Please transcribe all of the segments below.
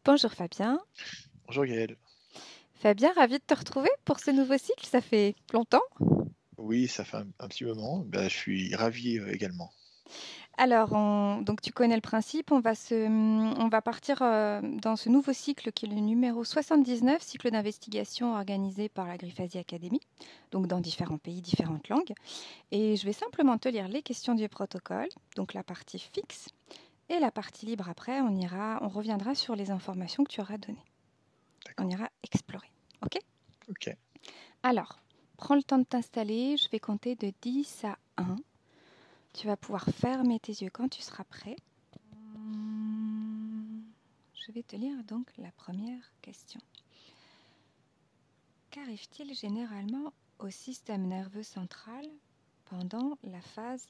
Bonjour Fabien. Bonjour Gaël. Fabien, ravi de te retrouver pour ce nouveau cycle, ça fait longtemps. Oui, ça fait un petit moment. Je suis ravi également. Alors, donc tu connais le principe, on va partir dans ce nouveau cycle qui est le numéro 79, cycle d'investigation organisé par la Griffasie Academy, donc dans différents pays, différentes langues. Et je vais simplement te lire les questions du protocole, donc la partie fixe, et la partie libre après, on reviendra sur les informations que tu auras données. On D'accord. ira explorer. OK? Ok. Alors, prends le temps de t'installer, je vais compter de 10 à 1. Tu vas pouvoir fermer tes yeux quand tu seras prêt. Je vais te lire donc la première question. Qu'arrive-t-il généralement au système nerveux central pendant la phase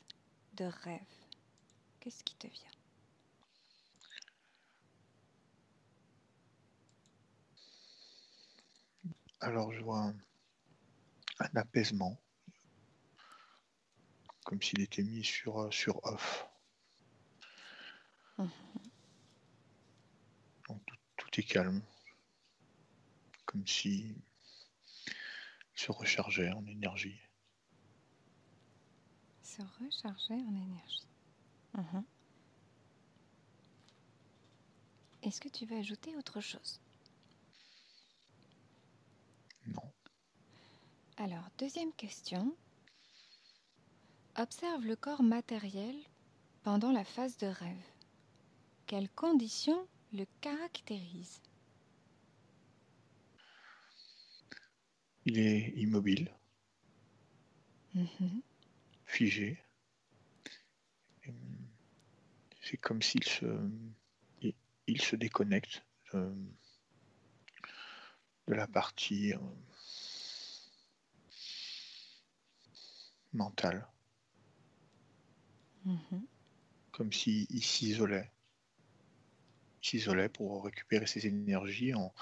de rêve? Qu'est-ce qui te vient? Alors je vois un apaisement, comme s'il était mis sur off. Hum, Donc tout est calme, comme si il se rechargeait en énergie. Se recharger en énergie. Mhm. Est-ce que tu veux ajouter autre chose? Non. Alors, deuxième question. Observe le corps matériel pendant la phase de rêve. Quelles conditions le caractérisent? Il est immobile, Mhm. figé. Et, c'est comme il, il se déconnecte de la partie mentale, Mhm. comme s'il s'isolait pour récupérer ses énergies en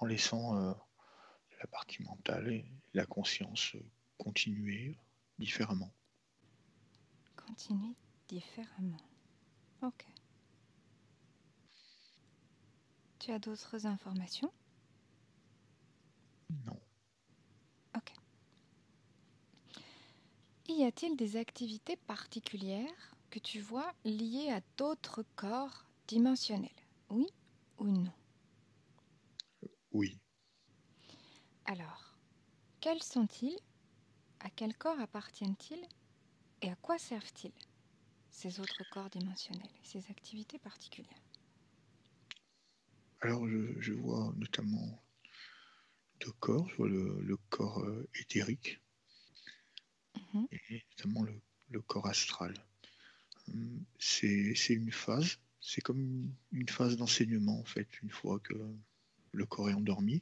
laissant la partie mentale et la conscience continuer différemment. Continue différemment. Ok. Tu as d'autres informations? Non. Ok. Y a-t-il des activités particulières que tu vois liées à d'autres corps dimensionnels? Oui ou non? Oui. Alors, quels sont-ils? À quel corps appartiennent-ils? Et à quoi servent-ils, ces autres corps dimensionnels, ces activités particulières? Alors je vois notamment deux corps. Je vois le corps éthérique Mhm. et notamment le corps astral. C'est une phase, c'est comme une phase d'enseignement en fait, une fois que le corps est endormi.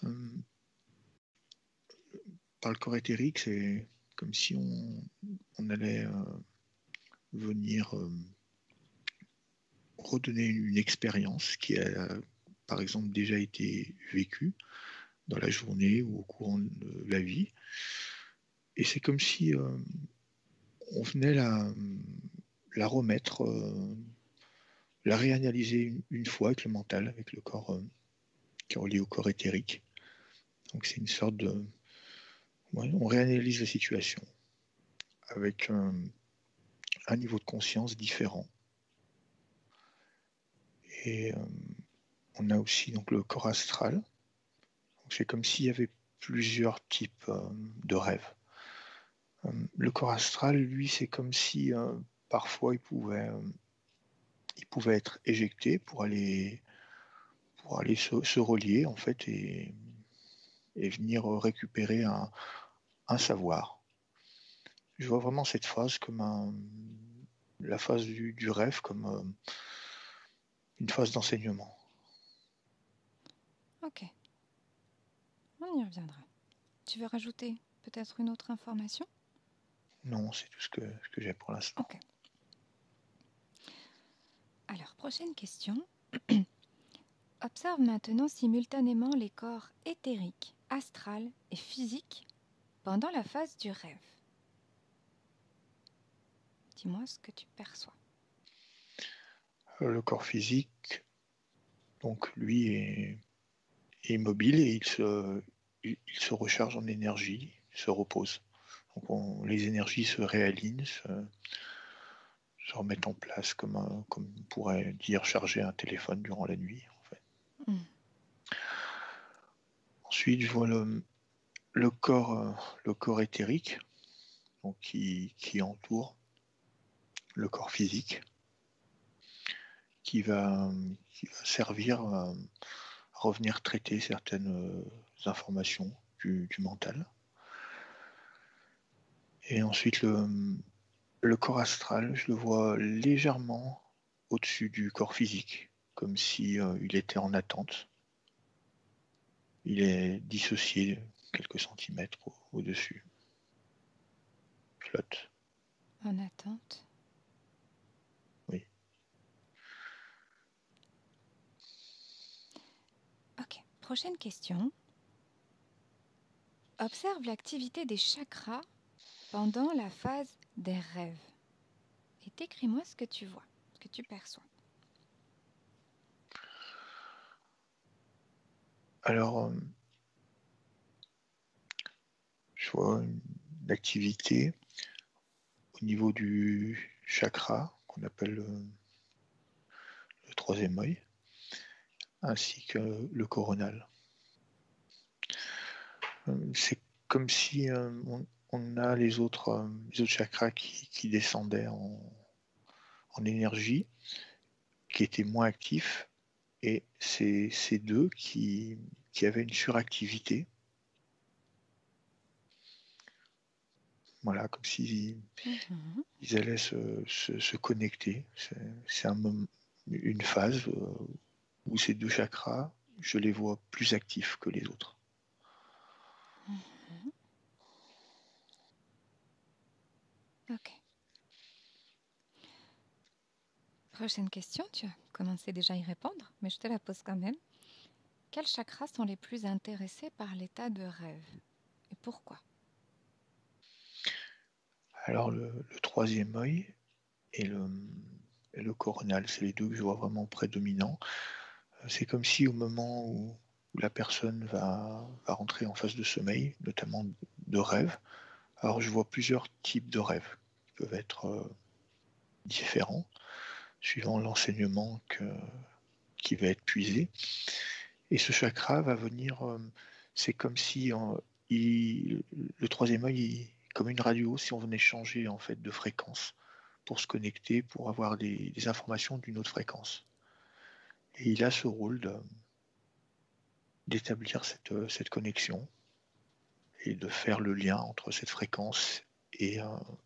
Hum, Par le corps éthérique, c'est comme si on allait venir redonner une expérience qui a, par exemple, déjà été vécue dans la journée ou au courant de la vie. Et c'est comme si on venait la remettre, la réanalyser une fois avec le mental, avec le corps qui est relié au corps éthérique. Donc c'est une sorte de... Ouais, on réanalyse la situation avec un niveau de conscience différent. Et on a aussi donc, le corps astral. Donc, c'est comme s'il y avait plusieurs types de rêves. Le corps astral, lui, c'est comme si parfois il pouvait être éjecté pour aller se relier en fait et venir récupérer un savoir. Je vois vraiment cette phase comme la phase du rêve comme une phase d'enseignement. Ok, on y reviendra. Tu veux rajouter peut-être une autre information? Non, c'est tout ce que j'ai pour l'instant. Ok. Alors, prochaine question. Observe maintenant simultanément les corps éthériques, astral et physique pendant la phase du rêve. Dis-moi ce que tu perçois. Le corps physique, Donc lui est immobile et il se recharge en énergie, se repose. Donc les énergies se réalignent, se remettent en place comme on pourrait dire charger un téléphone durant la nuit. En fait. Mm. Ensuite, je vois le corps éthérique donc qui entoure le corps physique, qui va servir à revenir traiter certaines informations du mental. Et ensuite, le corps astral, je le vois légèrement au-dessus du corps physique, comme si il était en attente. Il est dissocié quelques centimètres au-dessus. Flotte. En attente. Oui. Ok, prochaine question. Observe l'activité des chakras pendant la phase des rêves. Et décris-moi ce que tu vois, ce que tu perçois. Alors, je vois une activité au niveau du chakra qu'on appelle le troisième œil, ainsi que le coronal. C'est comme si on a les autres chakras qui descendaient en énergie, qui étaient moins actifs, et c'est ces deux qui avaient une suractivité. Voilà, comme s'ils ils allaient se connecter. C'est une phase où ces deux chakras, je les vois plus actifs que les autres. Ok. Prochaine question, tu as commencé déjà à y répondre, mais je te la pose quand même. Quels chakras sont les plus intéressés par l'état de rêve et pourquoi? Alors le troisième œil et le coronal, c'est les deux que je vois vraiment prédominants. C'est comme si au moment où la personne va rentrer en phase de sommeil, notamment de rêve, alors je vois plusieurs types de rêves qui peuvent être différents suivant l'enseignement qui va être puisé. Et ce chakra va venir, c'est comme si le troisième œil, comme une radio, si on venait changer en fait de fréquence pour se connecter, pour avoir des informations d'une autre fréquence. Et il a ce rôle d'établir cette connexion et de faire le lien entre cette fréquence et donc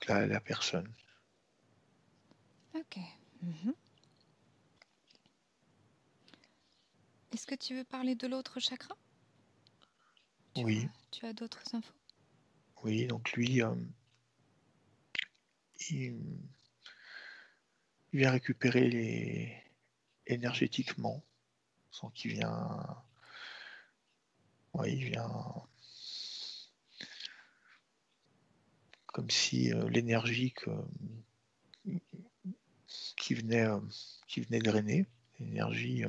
la personne. Ok. Est-ce que tu veux parler de l'autre chakra? Oui, Tu as d'autres infos? oui, donc lui, il vient récupérer énergétiquement, sans qu'il vient, ouais, il vient comme si l'énergie qui venait drainer, l'énergie,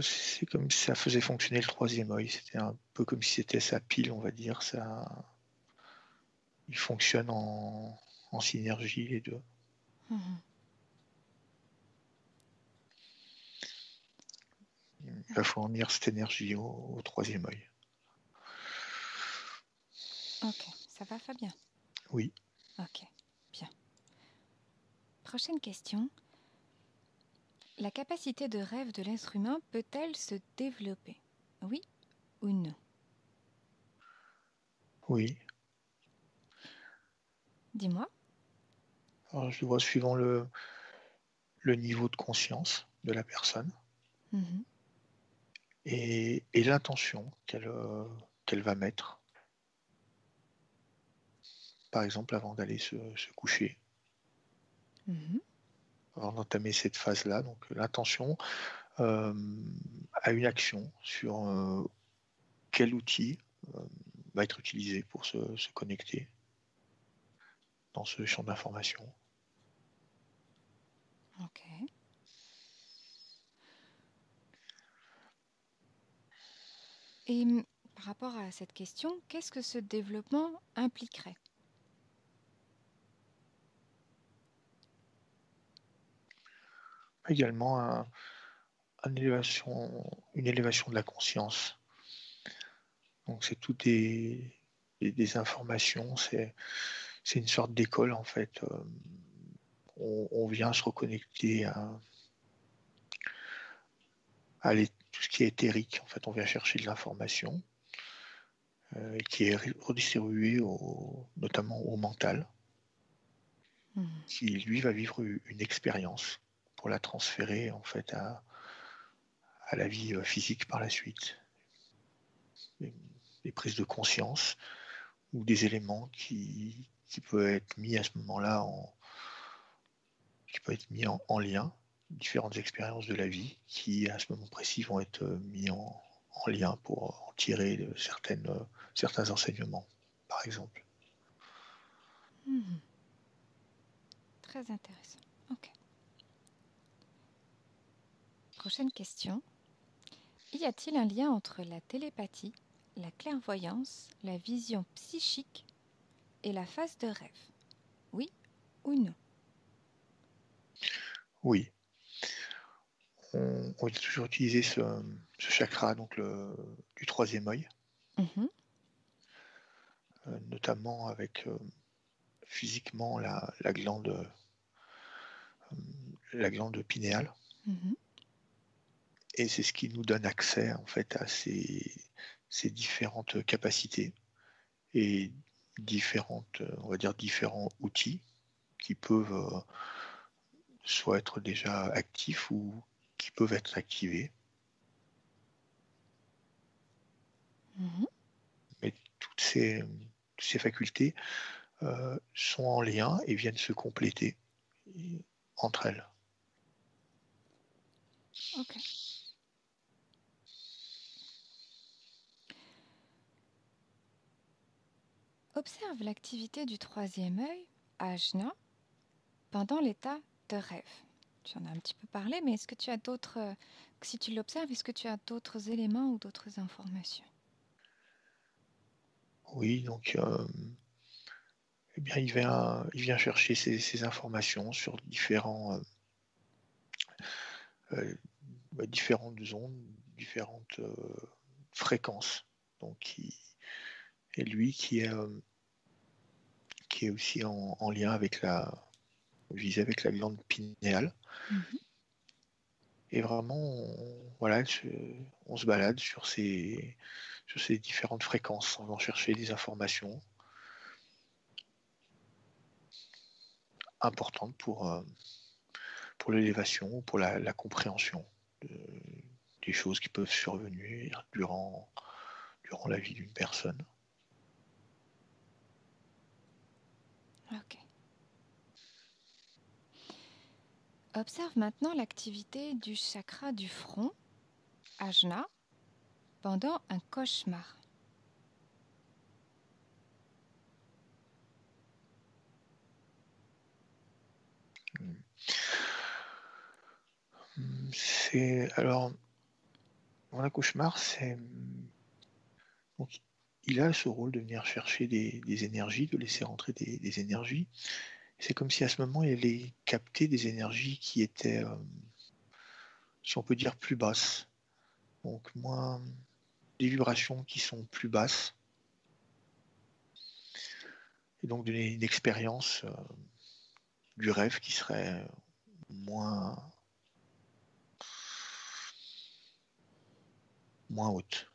c'est comme si ça faisait fonctionner le troisième œil. C'était un peu comme si c'était sa pile, on va dire. Il fonctionne en synergie les deux. Il va fournir cette énergie au troisième œil. Ok, ça va Fabien? Oui. Ok, bien. Prochaine question. La capacité de rêve de l'être humain peut-elle se développer? Oui ou non? Oui. Dis-moi. Alors, je le vois suivant le niveau de conscience de la personne et l'intention qu'elle va mettre. Par exemple, avant d'aller se coucher, avant d'entamer cette phase-là. Donc, l'intention a une action sur quel outil va être utilisé pour se connecter dans ce champ d'information. Ok. Et par rapport à cette question, qu'est-ce que ce développement impliquerait? Également une élévation de la conscience. Donc c'est tout des informations, c'est une sorte d'école en fait. On vient se reconnecter à tout ce qui est éthérique. En fait, on vient chercher de l'information qui est redistribuée notamment au mental, qui lui va vivre une expérience pour la transférer en fait à la vie physique par la suite. Des prises de conscience ou des éléments qui peuvent être mis à ce moment-là qui peuvent être mis en lien, différentes expériences de la vie qui à ce moment précis vont être mis en lien pour en tirer certains enseignements, par exemple. Très intéressant. Ok. Prochaine question. Y a-t-il un lien entre la télépathie, la clairvoyance, la vision psychique et la phase de rêve? Oui ou non? Oui, on va toujours utiliser ce chakra donc du troisième œil, Mhm, notamment avec physiquement la glande pinéale. mhm. Et c'est ce qui nous donne accès en fait à ces différentes capacités et on va dire différents outils qui peuvent soit être déjà actifs ou qui peuvent être activés. Mhm. Mais toutes ces facultés sont en lien et viennent se compléter entre elles. Ok. Observe l'activité du troisième œil, ajna, pendant l'état de rêve. Tu en as un petit peu parlé, mais est-ce que tu as d'autres, si tu l'observes, est-ce que tu as d'autres éléments ou d'autres informations? Oui, donc eh bien, il vient chercher ces informations sur euh, différentes ondes, différentes fréquences. Donc, et lui qui est aussi en lien visé avec la glande pinéale. Mhm. Et vraiment, voilà, on se balade sur ces différentes fréquences. On va chercher des informations importantes pour l'élévation ou pour la compréhension des choses qui peuvent survenir durant la vie d'une personne. Ok. Observe maintenant l'activité du chakra du front, ajna, pendant un cauchemar. Alors, dans un cauchemar, donc, il a ce rôle de venir chercher des énergies, de laisser rentrer des énergies. C'est comme si à ce moment, il allait capter des énergies qui étaient, si on peut dire, plus basses. Donc, des vibrations qui sont plus basses. Et donc, donner une expérience du rêve qui serait moins, moins haute.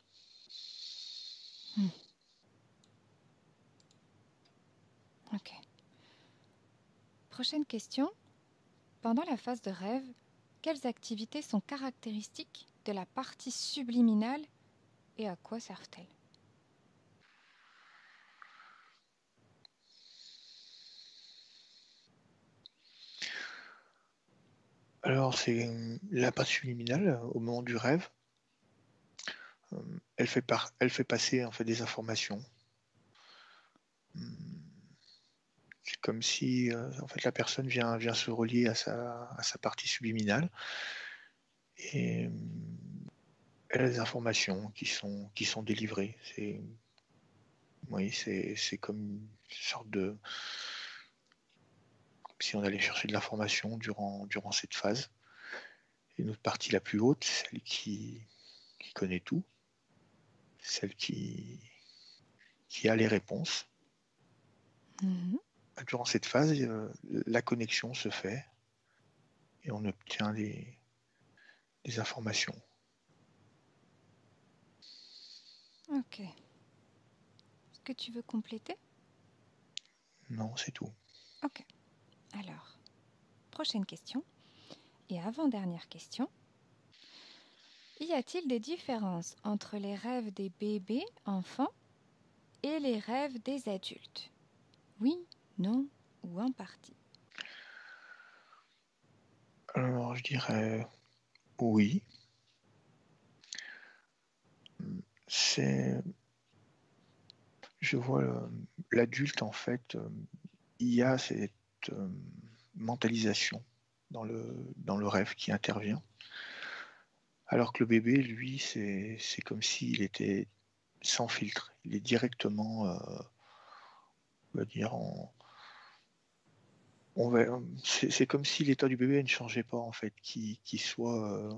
Hmm. Ok. Prochaine question. Pendant la phase de rêve, quelles activités sont caractéristiques de la partie subliminale et à quoi servent-elles? Alors, c'est la partie subliminale au moment du rêve. Elle fait passer en fait des informations. C'est comme si en fait la personne vient se relier à sa partie subliminale et Elle a des informations qui sont délivrées. Oui, c'est comme une sorte de... comme si on allait chercher de l'information durant cette phase. Et notre partie la plus haute, celle qui connaît tout, celle qui a les réponses. Mhm. Durant cette phase, la connexion se fait et on obtient des informations. Ok. Est-ce que tu veux compléter? Non, c'est tout. Ok. Alors, prochaine question. Et avant-dernière question. Y a-t-il des différences entre les rêves des bébés, enfants, et les rêves des adultes? Oui, non ou en partie? Alors, je dirais oui. C'est, je vois l'adulte, en fait, il y a cette mentalisation dans le rêve qui intervient. Alors que le bébé, lui, c'est comme s'il était sans filtre. Il est directement, on va dire, c'est comme si l'état du bébé ne changeait pas, en fait. Qu'il soit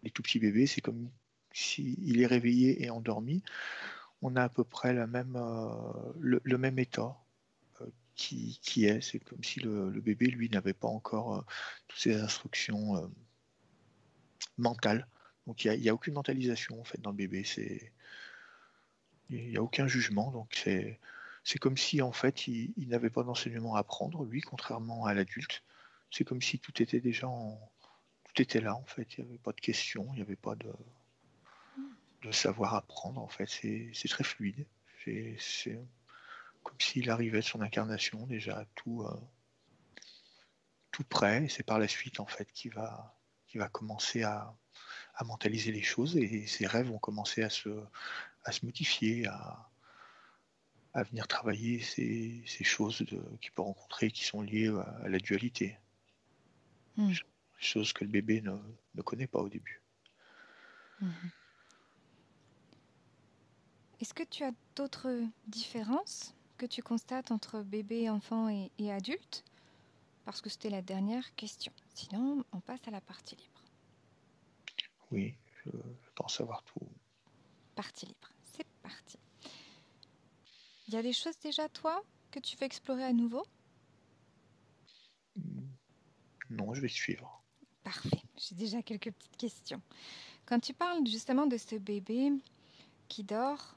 les tout petits bébés, c'est comme s'il est réveillé et endormi. On a à peu près le même état qui est. C'est comme si le bébé, lui, n'avait pas encore toutes ces instructions mentales. Donc il y a aucune mentalisation en fait dans le bébé. Il n'y a aucun jugement. Donc c'est comme si en fait il n'avait pas d'enseignement à prendre, lui, contrairement à l'adulte. C'est comme si tout était tout était là en fait. Il n'y avait pas de questions, il n'y avait pas de savoir apprendre en fait. C'est très fluide. C'est comme s'il arrivait de son incarnation déjà tout prêt, et c'est par la suite en fait qu'il va commencer à mentaliser les choses, et ses rêves vont commencer à se modifier, à venir travailler ces choses qu'il peut rencontrer qui sont liées à la dualité, Hmm. choses que le bébé ne connaît pas au début. Mhm. Est-ce que tu as d'autres différences que tu constates entre bébé, enfant et adulte? Parce que c'était la dernière question. Sinon, on passe à la partie libre. Oui, je pense avoir tout. Partie libre, c'est parti. Il y a des choses déjà, toi, que tu veux explorer à nouveau? Non, je vais suivre. Parfait, j'ai déjà quelques petites questions. Quand tu parles justement de ce bébé qui dort,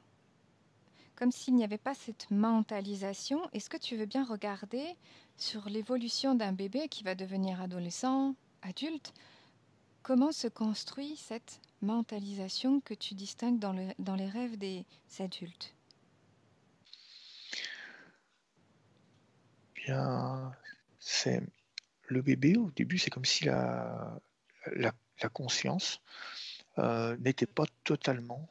comme s'il n'y avait pas cette mentalisation, est-ce que tu veux bien regarder sur l'évolution d'un bébé qui va devenir adolescent, adulte? Comment se construit cette mentalisation que tu distingues dans les rêves des adultes? Bien, c'est le bébé au début, c'est comme si la conscience n'était pas totalement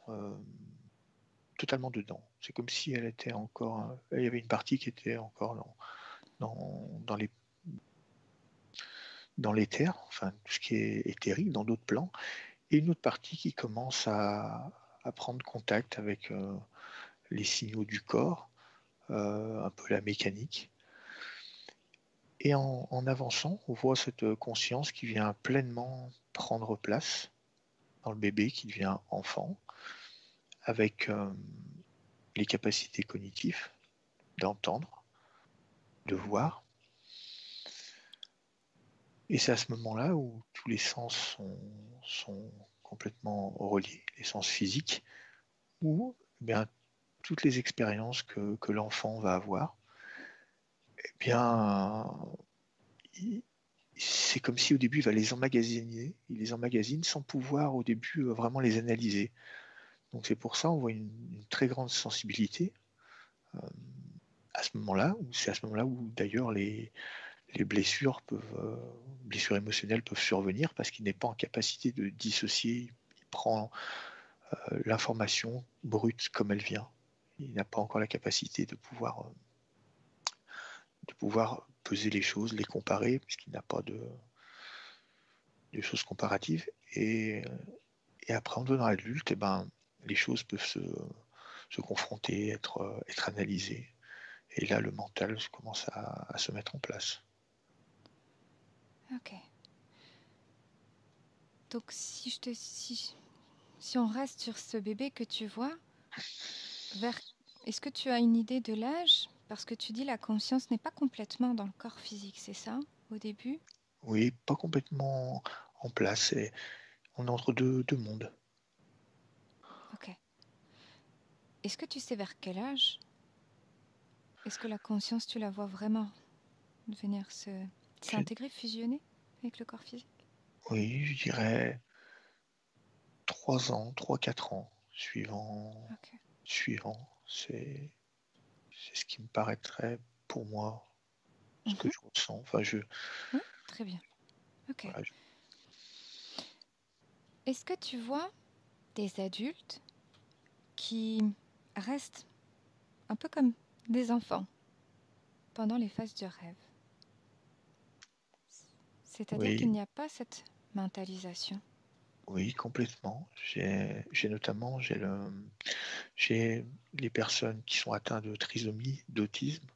dedans. C'est comme si elle était encore, il y avait une partie qui était encore dans dans l'éther, enfin tout ce qui est éthérique, dans d'autres plans, et une autre partie qui commence à prendre contact avec les signaux du corps, un peu la mécanique. Et en avançant, on voit cette conscience qui vient pleinement prendre place dans le bébé, qui devient enfant, avec les capacités cognitives d'entendre, de voir. Et c'est à ce moment-là où tous les sens sont complètement reliés, les sens physiques, où eh bien, toutes les expériences que l'enfant va avoir, eh bien, c'est comme si au début il va les emmagasiner, il les emmagasine sans pouvoir au début vraiment les analyser. Donc c'est pour ça on voit une très grande sensibilité euh, à ce moment-là, ou c'est à ce moment-là où d'ailleurs les blessures émotionnelles peuvent survenir parce qu'il n'est pas en capacité de dissocier, il prend l'information brute comme elle vient. Il n'a pas encore la capacité de pouvoir peser les choses, les comparer, puisqu'il n'a pas de choses comparatives. Et après, en devenant adulte, les choses peuvent se confronter, être analysées. Et là, le mental commence à se mettre en place. Ok. Donc si on reste sur ce bébé que tu vois, est-ce que tu as une idée de l'âge? Parce que tu dis la conscience n'est pas complètement dans le corps physique, c'est ça, au début? Oui, pas complètement en place. Et on est entre deux mondes. Ok. Est-ce que tu sais vers quel âge? Est-ce que la conscience, tu la vois vraiment venir J'ai- s'intégrer, fusionner avec le corps physique? Oui, je dirais 3 ans, 3, 4 ans, Ok. suivant. C'est ce qui me paraîtrait pour moi, ce que Mhm. je ressens. Enfin, Oui, très bien. Ok. voilà, Est-ce que tu vois des adultes qui restent un peu comme des enfants pendant les phases de rêve? C'est-à-dire qu'il oui, n'y a pas cette mentalisation. oui, complètement. J'ai les personnes qui sont atteintes de trisomie, d'autisme,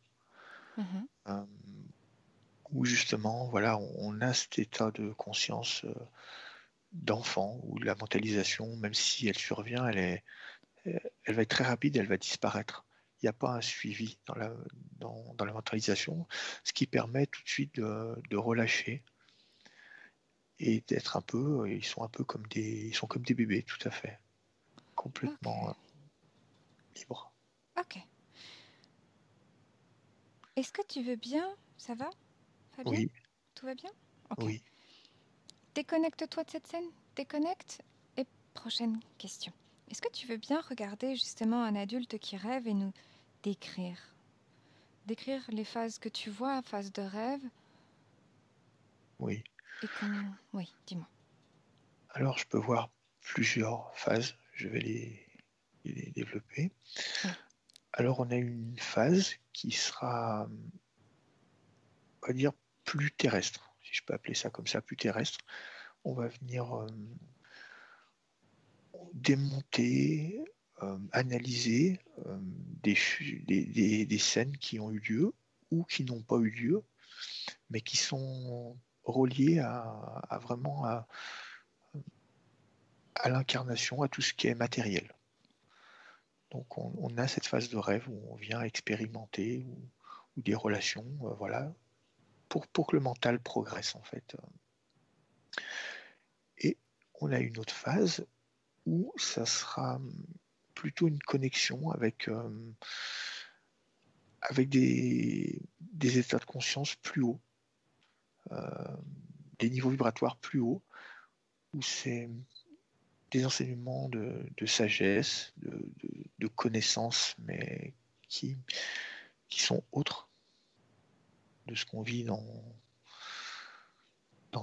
Mhm. euh, où justement, voilà, on a cet état de conscience d'enfant, où la mentalisation, même si elle survient, elle va être très rapide, elle va disparaître. Il n'y a pas un suivi dans la mentalisation, ce qui permet tout de suite de relâcher et d'être ils sont comme des bébés, tout à fait, Ok. complètement libres. Ok. Est-ce que tu veux bien? Ça va, Fabien? Oui, Tout va bien? Ok. oui. Déconnecte-toi de cette scène. Déconnecte. Et prochaine question. Est-ce que tu veux bien regarder justement un adulte qui rêve et nous décrire? Décrire les phases que tu vois, phases de rêve, Oui. et qu'on... Oui, dis-moi. Alors, je peux voir plusieurs phases. Je vais les développer. Oui. Alors, on a une phase qui sera, on va dire, plus terrestre, si je peux appeler ça comme ça, plus terrestre. On va venir démonter, analyser des scènes qui ont eu lieu ou qui n'ont pas eu lieu, mais qui sont reliées vraiment à l'incarnation, à tout ce qui est matériel. Donc on a cette phase de rêve où on vient expérimenter ou des relations, voilà, pour que le mental progresse en fait. Et on a une autre phase où ça sera plutôt une connexion avec des états de conscience plus hauts, euh, des niveaux vibratoires plus hauts, où c'est des enseignements de sagesse, de connaissances, mais qui, qui sont autres de ce qu'on vit dans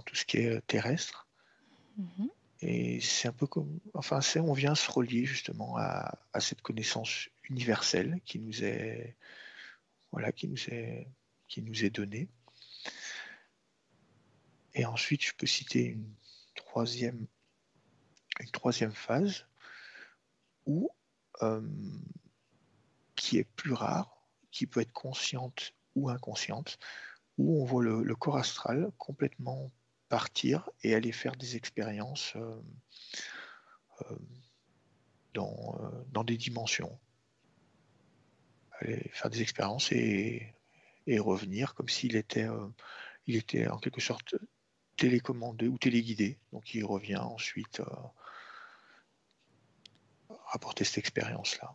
tout ce qui est terrestre. Mhm. Et c'est un peu comme, enfin, on vient se relier justement à cette connaissance universelle voilà, qui nous est donnée. Et ensuite, je peux citer une troisième phase où, euh, qui est plus rare, qui peut être consciente ou inconsciente, où on voit le corps astral complètement partir et aller faire des expériences euh, dans des dimensions, aller faire des expériences et revenir comme il était en quelque sorte télécommandé ou téléguidé. Donc il revient ensuite rapporter cette expérience-là.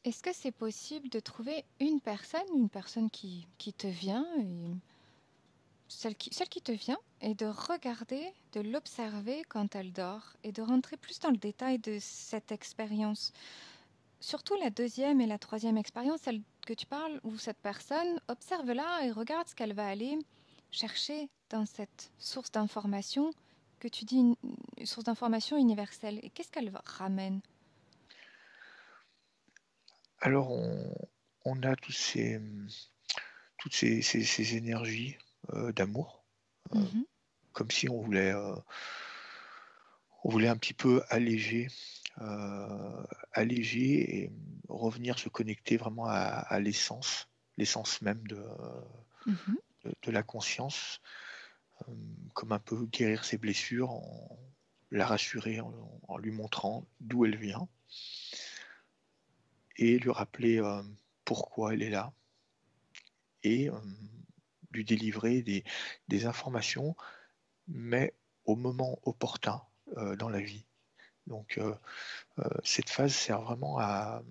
Est-ce que c'est possible de trouver une personne qui te vient, et celle qui te vient, et de regarder, de l'observer quand elle dort, et de rentrer plus dans le détail de cette expérience? Surtout la deuxième et la troisième expérience, celle que tu parles, où cette personne observe-la et regarde ce qu'elle va aller chercher dans cette source d'information que tu dis une source d'information universelle. Et qu'est-ce qu'elle ramène? Alors on a toutes ces énergies d'amour, euh, Mhm. comme si On voulait un petit peu alléger et revenir se connecter vraiment à l'essence même Mhm. de la conscience, comme un peu guérir ses blessures, la rassurer en lui montrant d'où elle vient et lui rappeler pourquoi elle est là et lui délivrer des informations, mais au moment opportun dans la vie. Donc cette phase sert vraiment à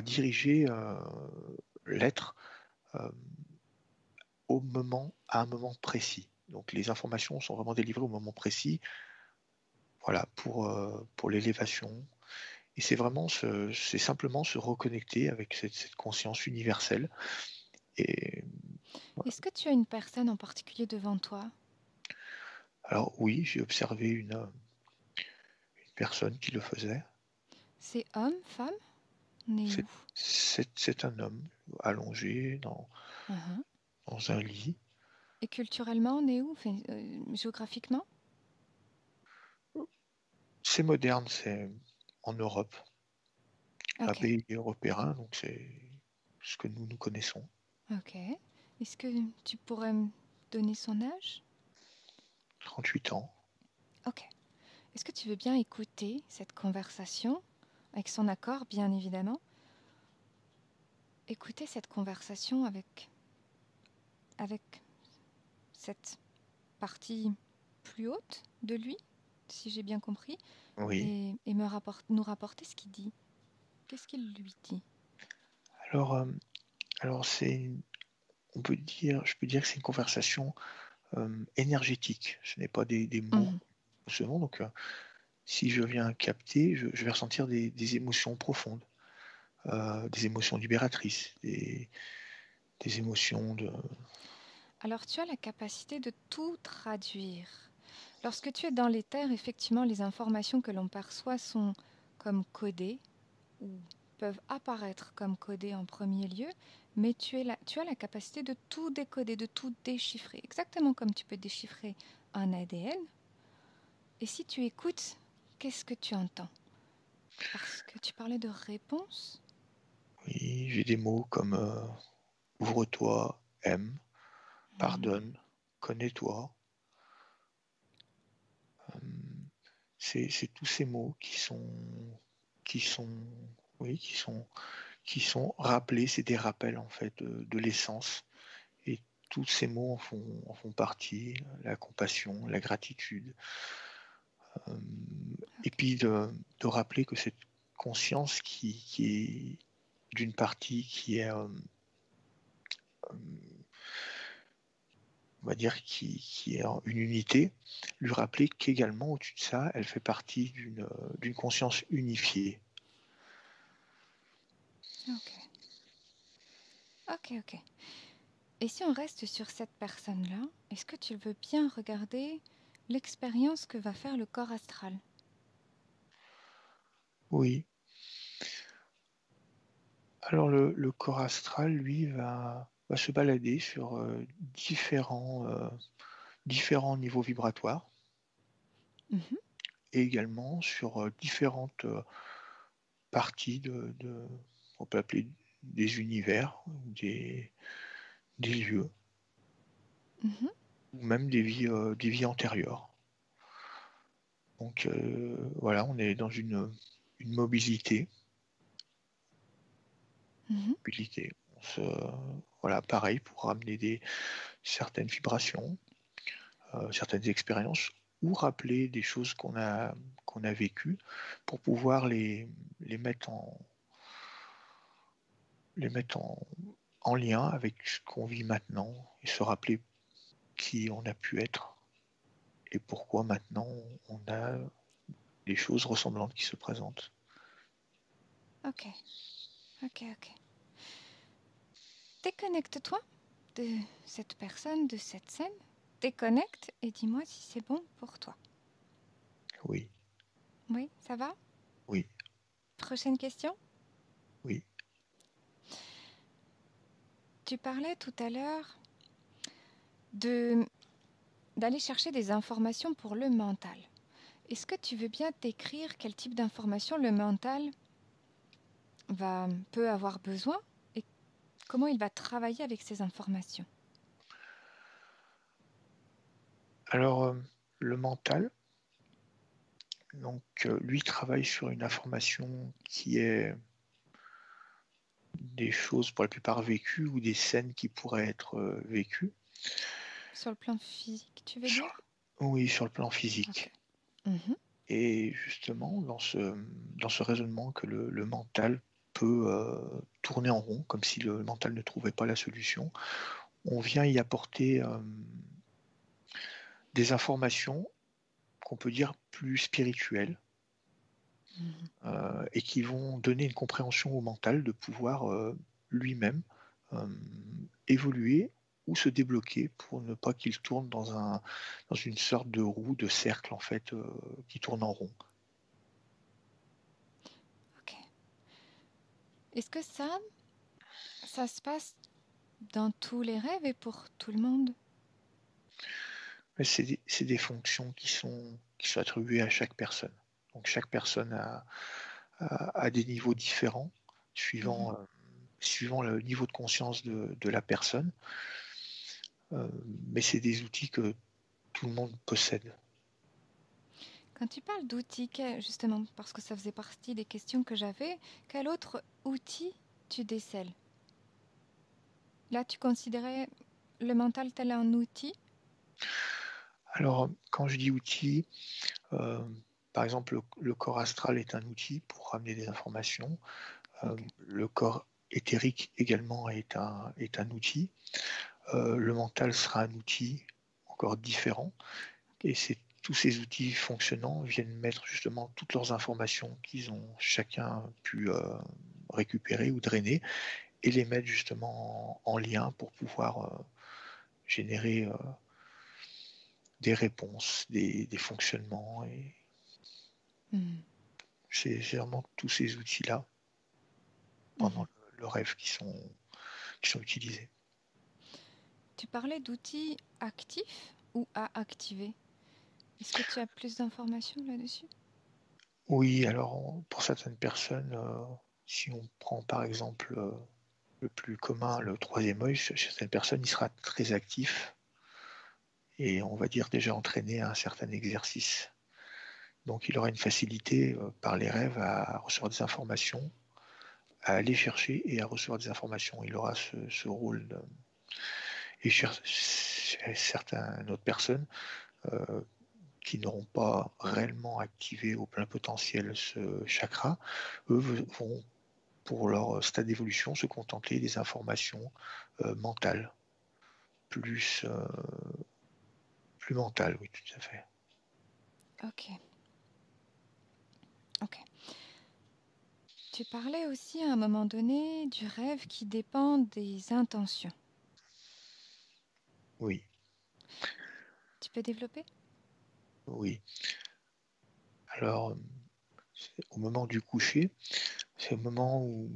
diriger l'être euh, à un moment précis. Donc les informations sont vraiment délivrées au moment précis, voilà, pour l'élévation. Et c'est simplement se reconnecter avec cette conscience universelle. Et Est-ce que tu as une personne en particulier devant toi? alors oui, j'ai observé une personne qui le faisait. C'est homme, femme? On est où? C'est un homme allongé Mhm. dans un lit. Et culturellement, on est où? Enfin, géographiquement? C'est moderne, c'est en Europe, un Ok, pays européen, donc c'est ce que nous connaissons. ok. Est-ce que tu pourrais me donner son âge? 38 ans. Ok. Est-ce que tu veux bien écouter cette conversation, avec son accord, bien évidemment? Écouter cette conversation avec cette partie plus haute de lui, si j'ai bien compris, Oui. et nous rapporter ce qu'il dit. Qu'est-ce qu'il lui dit? Alors, alors je peux dire que c'est une conversation énergétique. Ce n'est pas des mots Mhm. seulement. Donc, si je viens capter, je vais ressentir des émotions profondes, des émotions libératrices, des émotions de. Alors tu as la capacité de tout traduire. Lorsque tu es dans l'éther, effectivement, les informations que l'on perçoit sont comme codées ou peuvent apparaître comme codées en premier lieu, mais tu as la capacité de tout décoder, de tout déchiffrer, exactement comme tu peux déchiffrer un ADN. Et si tu écoutes, qu'est-ce que tu entends? Parce que tu parlais de réponse. Oui, j'ai des mots comme ouvre-toi, aime, Mhm. pardonne, connais-toi. Euh, c'est tous ces mots qui sont, oui, qui sont rappelés. C'est des rappels en fait de l'essence. Et tous ces mots en font partie. La compassion, la gratitude. Euh, et Ok. puis de rappeler que cette conscience qui est d'une partie qui est, on va dire, qui est une unité, lui rappeler qu'également au-dessus de ça, elle fait partie d'une conscience unifiée. Ok. Ok, ok. Et si on reste sur cette personne-là, est-ce que tu veux bien regarder l'expérience que va faire le corps astral? Oui. Alors le corps astral, lui, va se balader sur différents niveaux vibratoires Mhm. et également sur différentes parties on peut appeler des univers, des lieux, Mhm. ou même des vies antérieures. Donc voilà, on est dans une mobilité. Mhm. mobilité. Voilà, pareil, pour ramener certaines vibrations, certaines expériences, ou rappeler des choses qu'on a vécues pour pouvoir les mettre les mettre en lien avec ce qu'on vit maintenant et se rappeler qui on a pu être et pourquoi maintenant on a des choses ressemblantes qui se présentent. Ok, ok, ok. Déconnecte-toi de cette personne, de cette scène. Déconnecte et dis-moi si c'est bon pour toi. Oui, Oui, ça va? oui, Prochaine question. oui, Tu parlais tout à l'heure de d'aller chercher des informations pour le mental. Est-ce que tu veux bien décrire quel type d'information le mental peut avoir besoin et comment il va travailler avec ces informations? Alors, le mental, donc, lui travaille sur une information qui est des choses pour la plupart vécues ou des scènes qui pourraient être vécues. Sur le plan physique, tu veux Sur, dire? oui, sur le plan Ok. physique. Mhm. Et justement, dans ce raisonnement que le mental peut tourner en rond, comme si le mental ne trouvait pas la solution, on vient y apporter des informations qu'on peut dire plus spirituelles Mhm. et qui vont donner une compréhension au mental de pouvoir lui-même euh, évoluer ou se débloquer pour ne pas qu'il tourne dans une sorte de roue, de cercle en fait, qui tourne en rond. Ok. Est-ce que ça se passe dans tous les rêves et pour tout le monde? Mais c'est des fonctions qui sont attribuées à chaque personne. Donc chaque personne a des niveaux différents Mhm. suivant le niveau de conscience de la personne. Mais c'est des outils que tout le monde possède. Quand tu parles d'outils, justement, parce que ça faisait partie des questions que j'avais, quel autre outil tu décèles? Là, tu considérais le mental tel un outil? Alors, quand je dis outil, euh, par exemple, le corps astral est un outil pour ramener des informations. Ok. Le corps éthérique également est un outil. Le mental sera un outil encore différent. Et tous ces outils fonctionnants viennent mettre justement toutes leurs informations qu'ils ont chacun pu récupérer ou drainer et les mettre justement en lien pour pouvoir générer des réponses, des fonctionnements. Et Mhm. c'est vraiment tous ces outils-là pendant Mhm. le rêve qui sont utilisés. Tu parlais d'outils actifs ou à activer. Est-ce que tu as plus d'informations là-dessus? Oui, alors pour certaines personnes, si on prend par exemple le plus commun, le troisième œil, chez certaines personnes, il sera très actif et on va dire déjà entraîné à un certain exercice. Donc il aura une facilité par les rêves à recevoir des informations, à aller chercher et à recevoir des informations. Il aura ce rôle. Et chez certaines autres personnes euh, qui n'auront pas réellement activé au plein potentiel ce chakra, eux vont, pour leur stade d'évolution, se contenter des informations mentales, plus, euh, plus mentales, oui, tout à fait. Ok, ok. Tu parlais aussi à un moment donné du rêve qui dépend des intentions. Oui, Tu peux développer? oui. Alors, au moment du coucher, c'est au moment où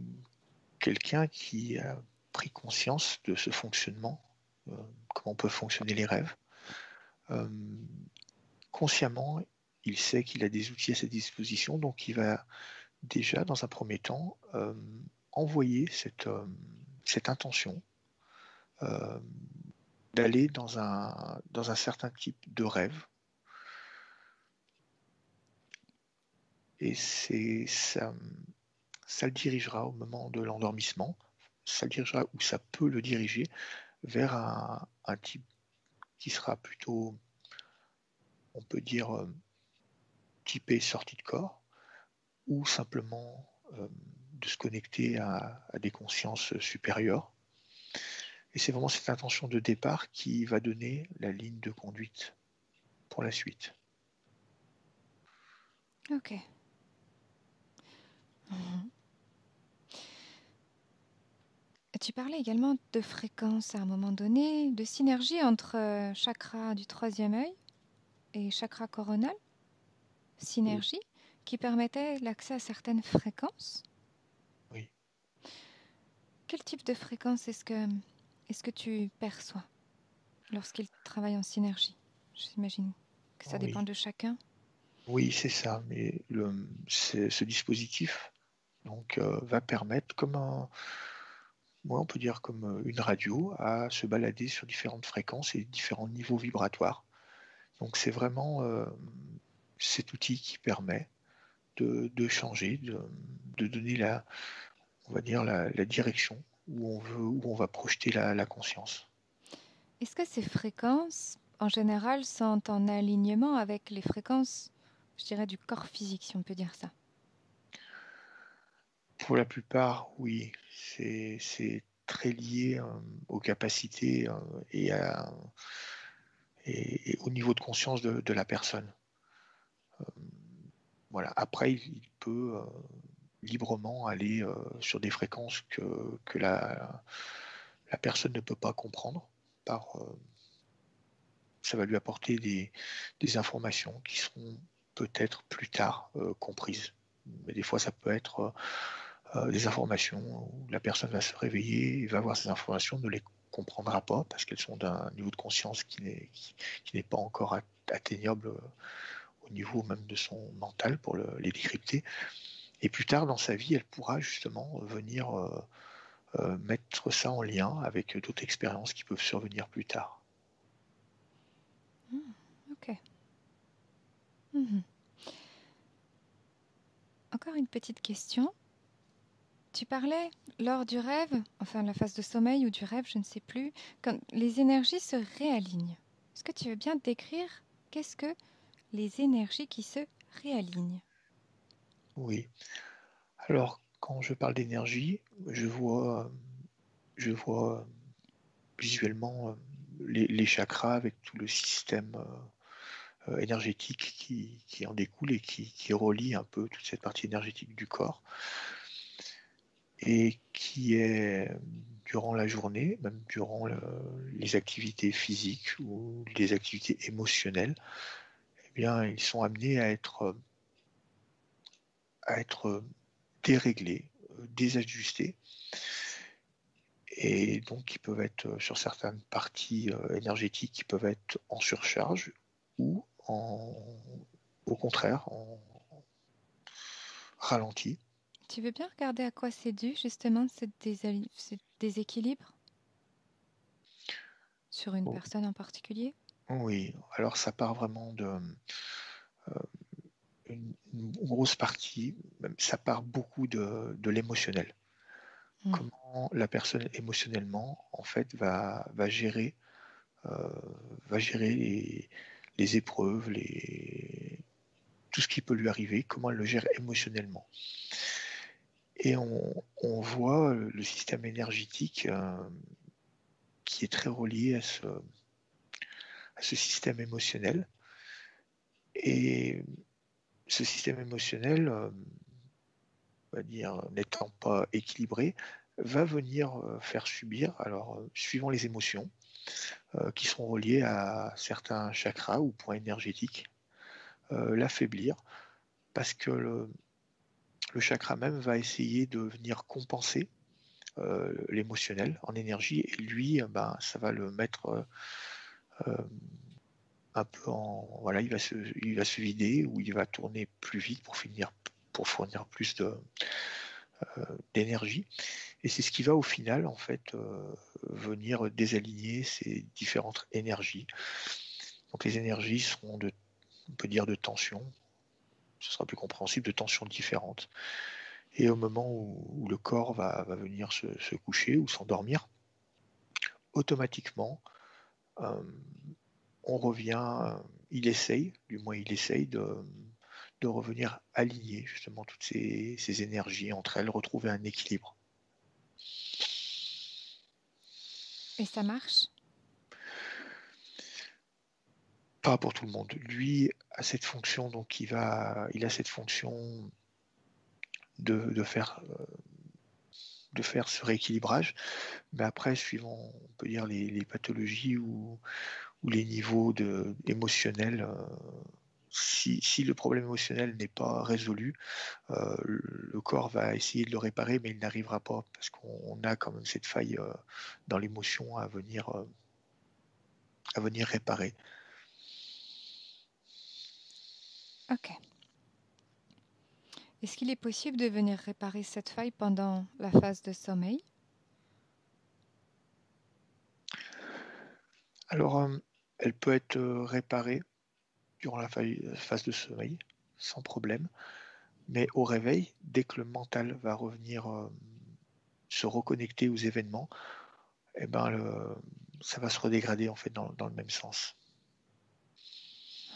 quelqu'un qui a pris conscience de ce fonctionnement, comment peuvent fonctionner les rêves, euh, consciemment, il sait qu'il a des outils à sa disposition, donc il va déjà, dans un premier temps, envoyer cette intention euh, d'aller dans un certain type de rêve. Et ça le dirigera au moment de l'endormissement, ça le dirigera ou ça peut le diriger vers un type qui sera plutôt, on peut dire, typé sortie de corps, ou simplement de se connecter à des consciences supérieures. Et c'est vraiment cette intention de départ qui va donner la ligne de conduite pour la suite. Ok. Mhm. Tu parlais également de fréquence à un moment donné, de synergie entre chakra du troisième œil et chakra coronal, synergie qui permettait l'accès à certaines fréquences. Oui, Quel type de fréquence est-ce que tu perçois lorsqu'ils travaillent en synergie? J'imagine que ça dépend oui. de chacun. Oui, c'est ça. Mais ce dispositif donc, va permettre, on peut dire comme une radio, à se balader sur différentes fréquences et différents niveaux vibratoires. Donc c'est vraiment cet outil qui permet de changer, de donner on va dire la direction où on va projeter la conscience. Est-ce que ces fréquences, en général, sont en alignement avec les fréquences, je dirais, du corps physique, si on peut dire ça? Pour la plupart, oui, c'est très lié aux capacités et au niveau de conscience de la personne. Voilà. Après, il peut librement aller sur des fréquences que la personne ne peut pas comprendre. Ça va lui apporter des informations qui seront peut-être plus tard comprises. Mais des fois, ça peut être des informations où la personne va se réveiller et va voir ces informations, ne les comprendra pas parce qu'elles sont d'un niveau de conscience qui n'est pas encore atteignable au niveau même de son mental pour les décrypter. Et plus tard dans sa vie, elle pourra justement venir mettre ça en lien avec d'autres expériences qui peuvent survenir plus tard. Ok. Mhm. Encore une petite question. Tu parlais lors du rêve, enfin la phase de sommeil ou du rêve, je ne sais plus, quand les énergies se réalignent. Est-ce que tu veux bien décrire qu'est-ce que les énergies qui se réalignent? Oui. Alors, quand je parle d'énergie, je vois visuellement les chakras avec tout le système énergétique qui en découle et qui relie un peu toute cette partie énergétique du corps et qui est durant la journée, même durant les activités physiques ou les activités émotionnelles, eh bien, ils sont amenés à être déréglés, désajustés, et donc ils peuvent être sur certaines parties énergétiques qui peuvent être en surcharge ou au contraire en ralenti. Tu veux bien regarder à quoi c'est dû justement ce déséquilibre sur une Oh, personne en particulier? oui, alors ça part vraiment une grosse partie, même ça part beaucoup de l'émotionnel. Hmm. Comment la personne émotionnellement en fait euh, va gérer les épreuves, tout ce qui peut lui arriver, comment elle le gère émotionnellement. Et on voit le système énergétique qui est très relié à ce système émotionnel. Et ce système émotionnel, on va dire, n'étant pas équilibré, va venir faire subir, alors suivant les émotions, qui seront reliées à certains chakras ou points énergétiques, l'affaiblir, parce que le chakra même va essayer de venir compenser l'émotionnel en énergie, et lui, ben, ça va le mettre un peu voilà, il va se vider ou il va tourner plus vite pour fournir plus d'énergie. Et c'est ce qui va au final en fait venir désaligner ces différentes énergies. Donc les énergies seront on peut dire de tension, ce sera plus compréhensible, de tensions différentes. Et au moment où le corps va venir se coucher ou s'endormir, automatiquement, euh, on revient, il essaye de revenir aligner justement toutes ces énergies entre elles, retrouver un équilibre. Et ça marche? Pas pour tout le monde. Lui a cette fonction, donc il a cette fonction de faire ce rééquilibrage. Mais après, suivant, on peut dire, les pathologies ou les niveaux émotionnels, si le problème émotionnel n'est pas résolu, le corps va essayer de le réparer, mais il n'arrivera pas parce qu'on a quand même cette faille dans l'émotion à venir réparer. Ok. Est-ce qu'il est possible de venir réparer cette faille pendant la phase de sommeil? Alors, elle peut être réparée durant la phase de sommeil, sans problème, mais au réveil, dès que le mental va revenir se reconnecter aux événements, eh ben, ça va se redégrader en fait dans le même sens.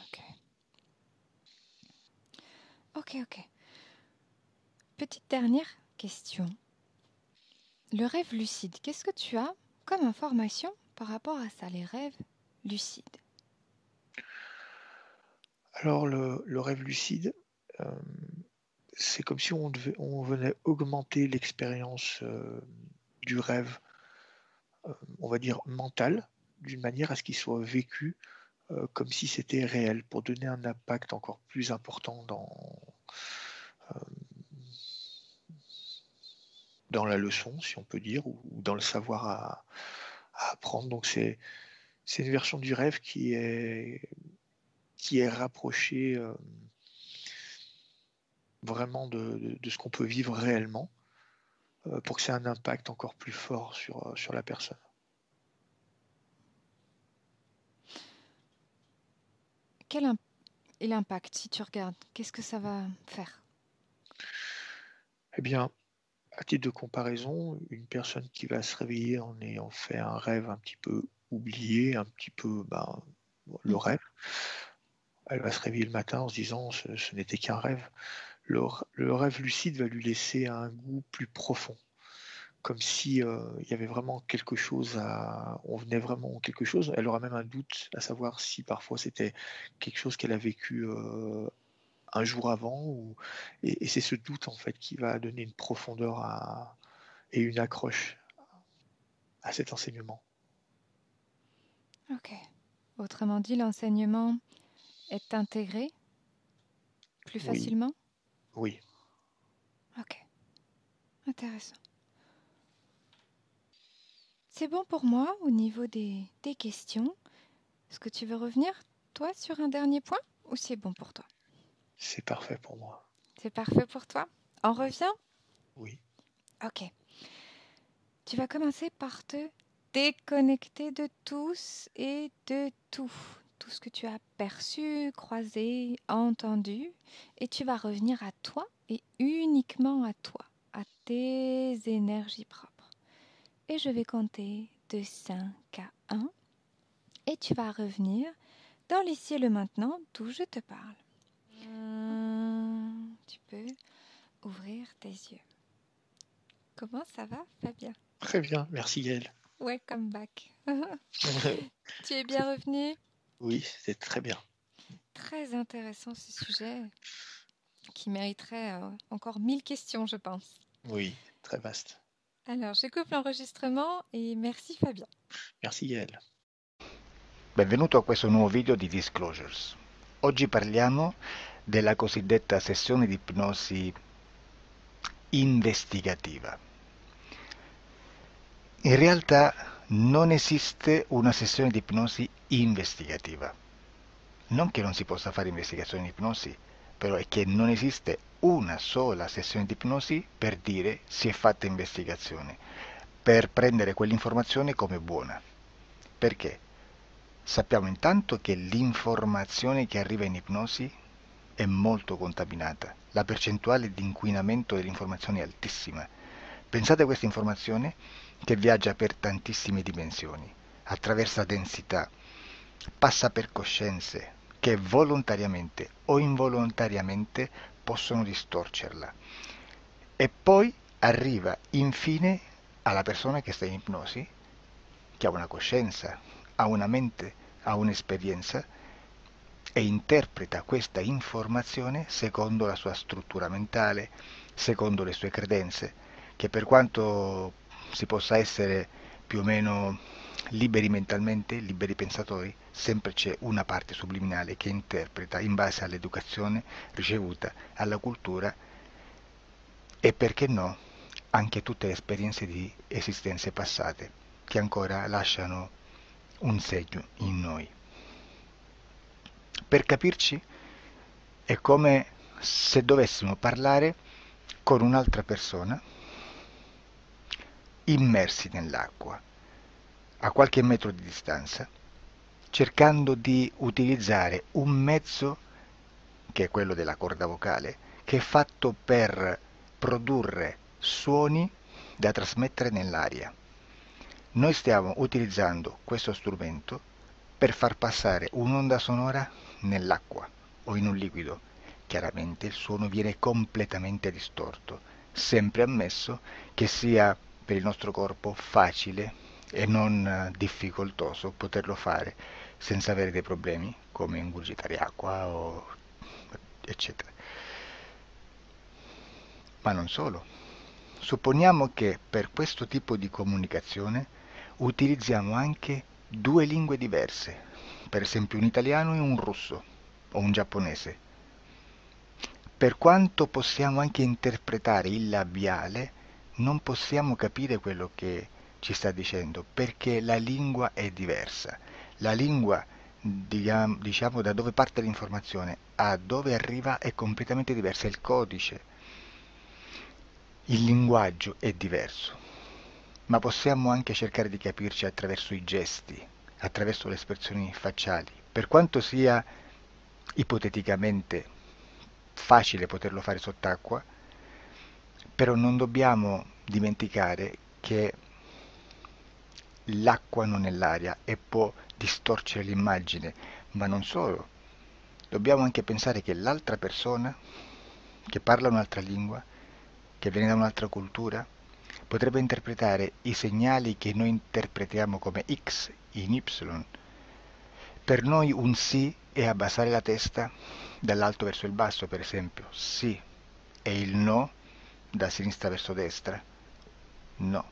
Ok. Ok, ok. Petite dernière question. Le rêve lucide, qu'est-ce que tu as comme information par rapport à ça, les rêves lucides? Alors, le rêve lucide, euh, c'est comme si on venait augmenter l'expérience du rêve, on va dire mental, d'une manière à ce qu'il soit vécu comme si c'était réel, pour donner un impact encore plus important euh, dans la leçon, si on peut dire, ou dans le savoir à apprendre. Donc c'est une version du rêve qui est rapprochée vraiment de ce qu'on peut vivre réellement, pour que ça ait un impact encore plus fort sur la personne. Quel est l'impact si tu regardes? Qu'est-ce que ça va faire? Eh bien, à titre de comparaison, une personne qui va se réveiller en ayant fait un rêve un petit peu oublié, un petit peu le Mhm. rêve, elle va se réveiller le matin en se disant ce n'était qu'un rêve. Le rêve lucide va lui laisser un goût plus profond, comme si il y avait vraiment quelque chose on venait vraiment quelque chose. Elle aura même un doute à savoir si parfois c'était quelque chose qu'elle a vécu un jour avant, et c'est ce doute en fait qui va donner une profondeur et une accroche à cet enseignement. Ok. Autrement dit, l'enseignement est intégré plus Oui, facilement? oui. Ok. Intéressant. C'est bon pour moi au niveau des questions. Est-ce que tu veux revenir, toi, sur un dernier point ou c'est bon pour toi? C'est parfait pour moi. C'est parfait pour toi? On revient? Oui, Ok. Tu vas commencer par te déconnecter de tous et de tout. Tout ce que tu as perçu, croisé, entendu. Et tu vas revenir à toi et uniquement à toi, à tes énergies propres. Et je vais compter de 5 à 1. Et tu vas revenir dans l'ici et le maintenant d'où je te parle. Tu peux ouvrir tes yeux. Comment ça va, Fabien? très bien. Merci Gaël. Welcome back. Tu es bien revenu? Oui, c'est très bien. Très intéressant ce sujet qui mériterait encore 1000 questions, je pense. Oui, très vaste. Alors, je coupe l'enregistrement et merci Fabien. Merci Gaël. Benvenuto a questo nuovo video di Disclosures. Oggi parliamo della cosiddetta sessione di ipnosi investigativa. In realtà non esiste una sessione di ipnosi investigativa. Non che non si possa fare investigazione di ipnosi, però è che non esiste una sola sessione di ipnosi per dire si è fatta investigazione, per prendere quell'informazione come buona. Perché? Sappiamo intanto che l'informazione che arriva in ipnosi è molto contaminata. La percentuale di inquinamento dell'informazione è altissima. Pensate a questa informazione che viaggia per tantissime dimensioni, attraversa densità, passa per coscienze che volontariamente o involontariamente possono distorcerla. E poi arriva infine alla persona che sta in ipnosi, che ha una coscienza, ha una mente, ha un'esperienza e interpreta questa informazione secondo la sua struttura mentale, secondo le sue credenze, che per quanto si possa essere più o meno liberi mentalmente, liberi pensatori, sempre c'è una parte subliminale che interpreta in base all'educazione ricevuta, alla cultura e perché no, anche tutte le esperienze di esistenze passate che ancora lasciano un segno in noi. Per capirci È come se dovessimo parlare con un'altra persona immersi nell'acqua, a qualche metro di distanza, cercando di utilizzare un mezzo, che è quello della corda vocale, che è fatto per produrre suoni da trasmettere nell'aria. Noi stiamo utilizzando questo strumento per far passare un'onda sonora nell'acqua o in un liquido. Chiaramente il suono viene completamente distorto, sempre ammesso che sia per il nostro corpo facile e non difficoltoso poterlo fare senza avere dei problemi come ingurgitare acqua o eccetera. Ma non solo. Supponiamo che per questo tipo di comunicazione utilizziamo anche due lingue diverse, per esempio un italiano e un russo o un giapponese. Per quanto possiamo anche interpretare il labiale, non possiamo capire quello che ci sta dicendo, perché la lingua è diversa. La lingua, diciamo, da dove parte l'informazione a dove arriva è completamente diversa, il codice, il linguaggio è diverso. Ma possiamo anche cercare di capirci attraverso i gesti, attraverso le espressioni facciali. Per quanto sia ipoteticamente facile poterlo fare sott'acqua, però non dobbiamo dimenticare che l'acqua non è l'aria e può distorcere l'immagine, ma non solo. Dobbiamo anche pensare che l'altra persona, che parla un'altra lingua, che viene da un'altra cultura, potrebbe interpretare i segnali che noi interpretiamo come X in Y. Per noi un sì è abbassare la testa dall'alto verso il basso, per esempio, sì, e il no da sinistra verso destra, no.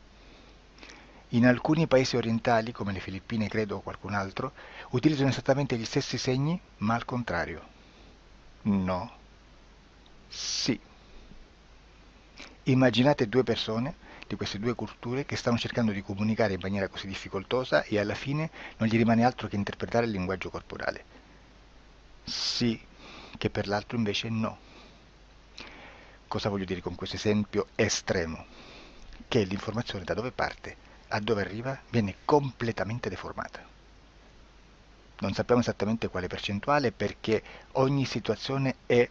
In alcuni paesi orientali, come le Filippine credo o qualcun altro, utilizzano esattamente gli stessi segni, ma al contrario. No, sì. Immaginate due persone di queste due culture che stanno cercando di comunicare in maniera così difficoltosa e alla fine non gli rimane altro che interpretare il linguaggio corporale. Sì, che per l'altro invece no. Cosa voglio dire con questo esempio estremo? Che l'informazione da dove parte a dove arriva viene completamente deformata. Non sappiamo esattamente quale percentuale perché ogni situazione è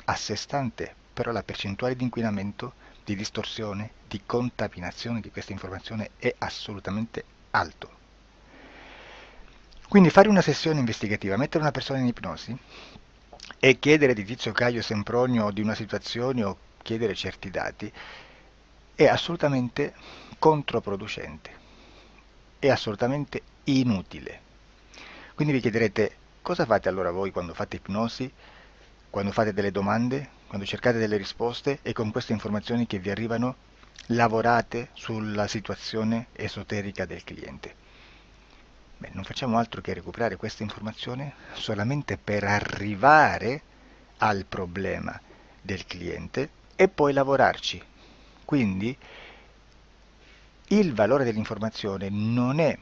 a sé stante, però la percentuale di inquinamento, di distorsione, di contaminazione di questa informazione è assolutamente alto. Quindi fare una sessione investigativa, mettere una persona in ipnosi e chiedere di Tizio Caio Sempronio di una situazione o chiedere certi dati è assolutamente controproducente, è assolutamente inutile. Quindi vi chiederete cosa fate allora voi quando fate ipnosi, quando fate delle domande, quando cercate delle risposte e con queste informazioni che vi arrivano lavorate sulla situazione esoterica del cliente. Beh, non facciamo altro che recuperare questa informazione solamente per arrivare al problema del cliente e poi lavorarci. Quindi il valore dell'informazione non è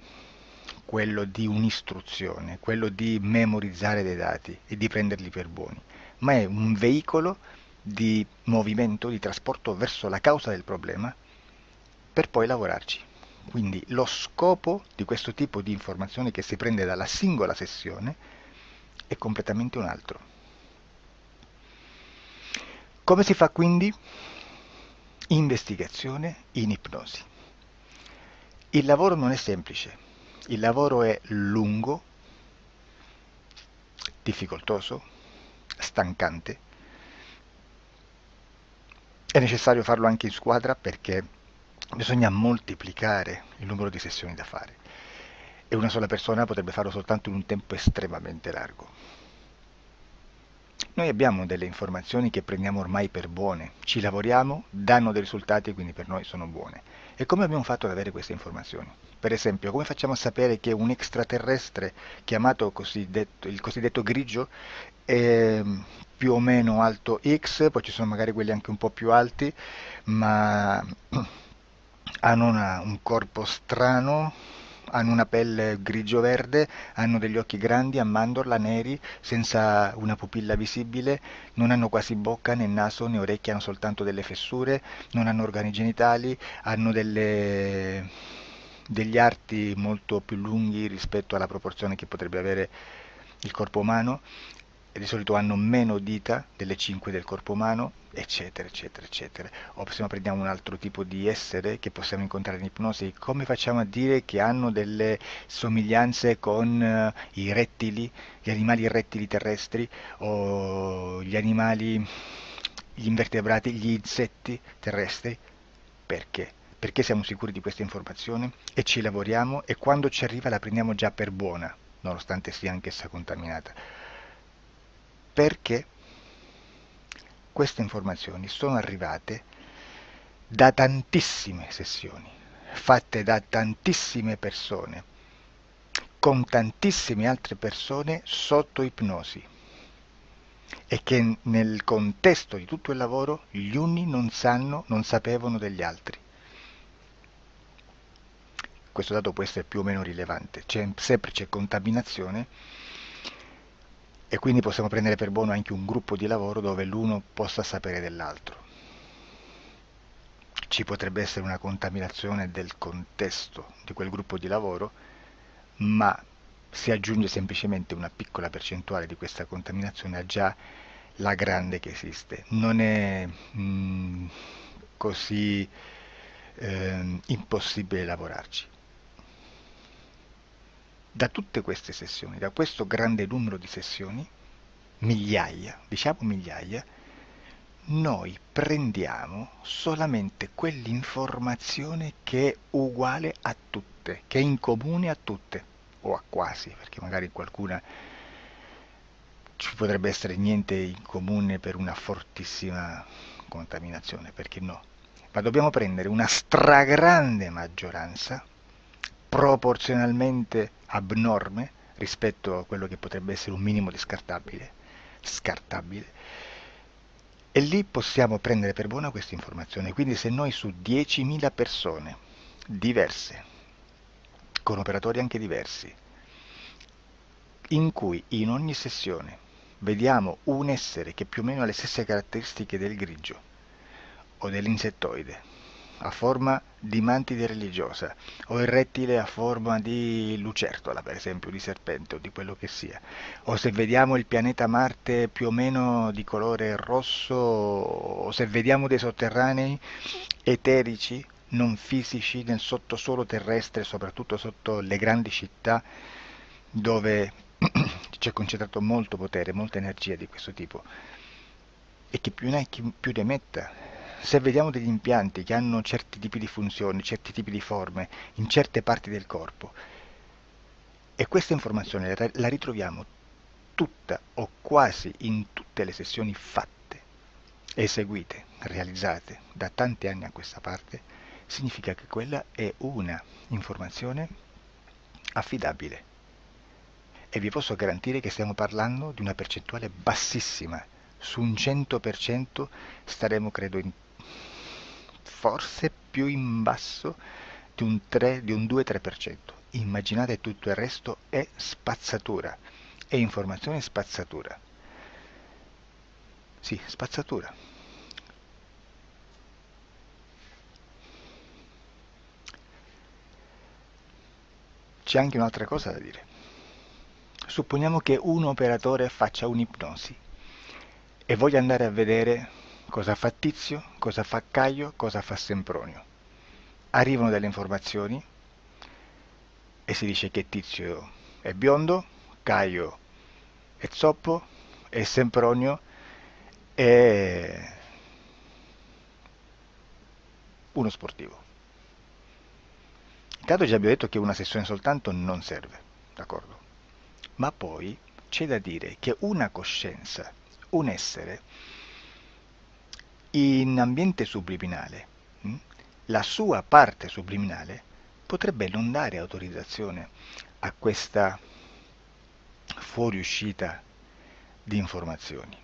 quello di un'istruzione, quello di memorizzare dei dati e di prenderli per buoni, ma è un veicolo di movimento, di trasporto verso la causa del problema per poi lavorarci. Quindi lo scopo di questo tipo di informazione che si prende dalla singola sessione è completamente un altro. Come si fa quindi? Investigazione in ipnosi. Il lavoro non è semplice, il lavoro è lungo, difficoltoso, stancante. È necessario farlo anche in squadra perché bisogna moltiplicare il numero di sessioni da fare e una sola persona potrebbe farlo soltanto in un tempo estremamente largo. Noi abbiamo delle informazioni che prendiamo ormai per buone, ci lavoriamo, danno dei risultati e quindi per noi sono buone. E come abbiamo fatto ad avere queste informazioni? Per esempio, come facciamo a sapere che un extraterrestre chiamato il cosiddetto grigio è più o meno alto X, poi ci sono magari quelli anche un po' più alti, ma hanno un corpo strano, hanno una pelle grigio-verde, hanno degli occhi grandi a mandorla, neri, senza una pupilla visibile, non hanno quasi bocca, né naso, né orecchie, hanno soltanto delle fessure, non hanno organi genitali, hanno degli arti molto più lunghi rispetto alla proporzione che potrebbe avere il corpo umano, e di solito hanno meno dita delle 5 del corpo umano, eccetera, eccetera, eccetera. O se no prendiamo un altro tipo di essere che possiamo incontrare in ipnosi, come facciamo a dire che hanno delle somiglianze con i rettili, gli animali rettili terrestri, o gli invertebrati, gli insetti terrestri? Perché? Perché siamo sicuri di questa informazione e ci lavoriamo, e quando ci arriva la prendiamo già per buona, nonostante sia anch'essa contaminata. Perché queste informazioni sono arrivate da tantissime sessioni, fatte da tantissime persone, con tantissime altre persone sotto ipnosi, e che nel contesto di tutto il lavoro gli uni non sapevano degli altri. Questo dato può essere più o meno rilevante, sempre c'è contaminazione, e quindi possiamo prendere per buono anche un gruppo di lavoro dove l'uno possa sapere dell'altro. Ci potrebbe essere una contaminazione del contesto di quel gruppo di lavoro, ma si aggiunge semplicemente una piccola percentuale di questa contaminazione a già la grande che esiste. Non è così impossibile lavorarci. Da tutte queste sessioni, da questo grande numero di sessioni, migliaia, diciamo migliaia, noi prendiamo solamente quell'informazione che è uguale a tutte, che è in comune a tutte, o a quasi, perché magari qualcuna ci potrebbe essere niente in comune per una fortissima contaminazione, perché no? Ma dobbiamo prendere una stragrande maggioranza, proporzionalmente abnorme rispetto a quello che potrebbe essere un minimo di scartabile, e lì possiamo prendere per buona questa informazione. Quindi se noi su 10.000 persone diverse, con operatori anche diversi, in cui in ogni sessione vediamo un essere che più o meno ha le stesse caratteristiche del grigio o dell'insettoide, a forma di mantide religiosa, o il rettile a forma di lucertola, per esempio, di serpente o di quello che sia, o se vediamo il pianeta Marte più o meno di colore rosso, o se vediamo dei sotterranei eterici, non fisici, nel sottosuolo terrestre, soprattutto sotto le grandi città, dove c'è concentrato molto potere, molta energia di questo tipo, e chi più ne ha chi più ne metta. Se vediamo degli impianti che hanno certi tipi di funzioni, certi tipi di forme in certe parti del corpo, e questa informazione la ritroviamo tutta o quasi in tutte le sessioni fatte, eseguite, realizzate da tanti anni a questa parte, significa che quella è una informazione affidabile. E vi posso garantire che stiamo parlando di una percentuale bassissima. Su un 100% staremo, credo, forse più in basso di un 2-3%. Immaginate, tutto il resto è spazzatura, è informazione spazzatura. Sì, spazzatura. C'è anche un'altra cosa da dire. Supponiamo che un operatore faccia un'ipnosi e voglia andare a vedere cosa fa Tizio, cosa fa Caio, cosa fa Sempronio. Arrivano delle informazioni e si dice che Tizio è biondo, Caio è zoppo e Sempronio è uno sportivo. Intanto già abbiamo detto che una sessione soltanto non serve, d'accordo? Ma poi c'è da dire che una coscienza, un essere, in ambiente subliminale, la sua parte subliminale potrebbe non dare autorizzazione a questa fuoriuscita di informazioni.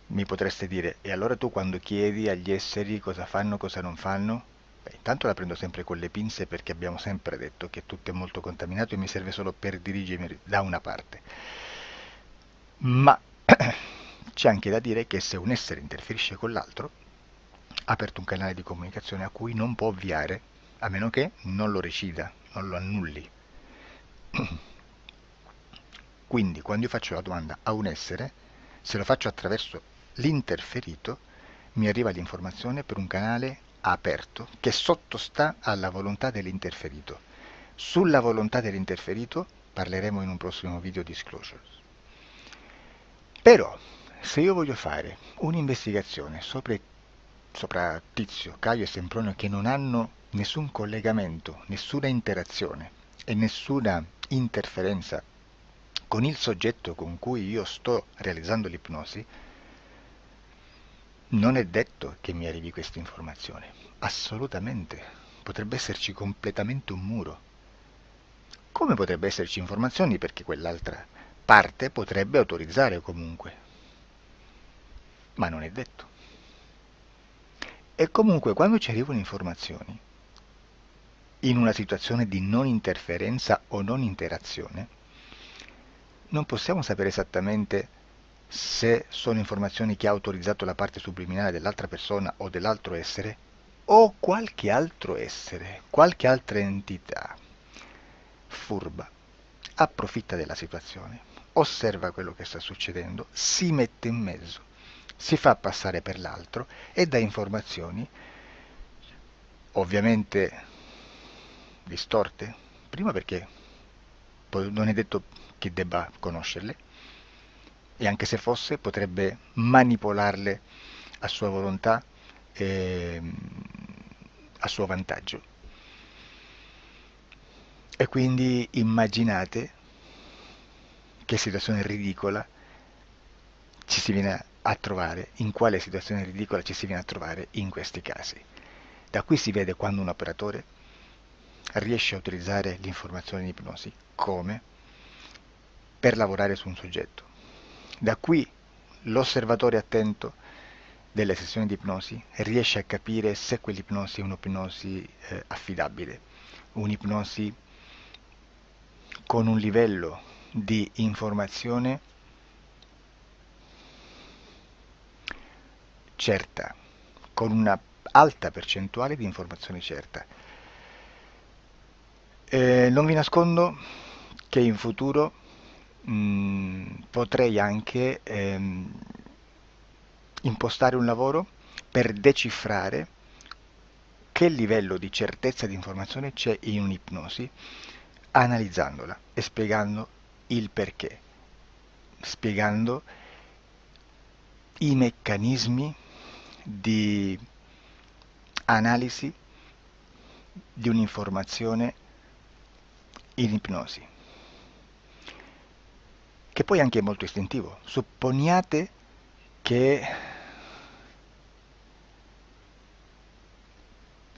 Mi potreste dire, e allora tu quando chiedi agli esseri cosa fanno, cosa non fanno, Beh, intanto la prendo sempre con le pinze perché abbiamo sempre detto che tutto è molto contaminato e mi serve solo per dirigermi da una parte. Ma c'è anche da dire che se un essere interferisce con l'altro, ha aperto un canale di comunicazione a cui non può ovviare, a meno che non lo recida, non lo annulli. Quindi quando io faccio la domanda a un essere, se lo faccio attraverso l'interferito, mi arriva l'informazione per un canale aperto che sottostà alla volontà dell'interferito. Sulla volontà dell'interferito parleremo in un prossimo video disclosures. Però, se io voglio fare un'investigazione sopra Tizio, Caio e Sempronio che non hanno nessun collegamento, nessuna interazione e nessuna interferenza con il soggetto con cui io sto realizzando l'ipnosi, non è detto che mi arrivi questa informazione. Assolutamente. Potrebbe esserci completamente un muro. Come potrebbe esserci informazioni perché quell'altra parte potrebbe autorizzare comunque. Ma non è detto. E comunque quando ci arrivano informazioni, in una situazione di non interferenza o non interazione, non possiamo sapere esattamente se sono informazioni che ha autorizzato la parte subliminale dell'altra persona o dell'altro essere, o qualche altro essere, qualche altra entità furba, approfitta della situazione, osserva quello che sta succedendo, si mette in mezzo, si fa passare per l'altro e dà informazioni, ovviamente distorte, prima perché non è detto che debba conoscerle, e anche se fosse potrebbe manipolarle a sua volontà e a suo vantaggio. E quindi immaginate che situazione ridicola ci si viene a trovare, in quale situazione ridicola ci si viene a trovare in questi casi. Da qui si vede quando un operatore riesce a utilizzare l'informazione in ipnosi come per lavorare su un soggetto. Da qui l'osservatore attento delle sessioni di ipnosi riesce a capire se quell'ipnosi è un'ipnosi affidabile, un'ipnosi con un livello di informazione certa, con una alta percentuale di informazione certa. Non vi nascondo che in futuro potrei anche impostare un lavoro per decifrare che livello di certezza di informazione c'è in un'ipnosi, analizzandola e spiegando il perché, spiegando i meccanismi di analisi di un'informazione in ipnosi, che poi anche è molto istintivo.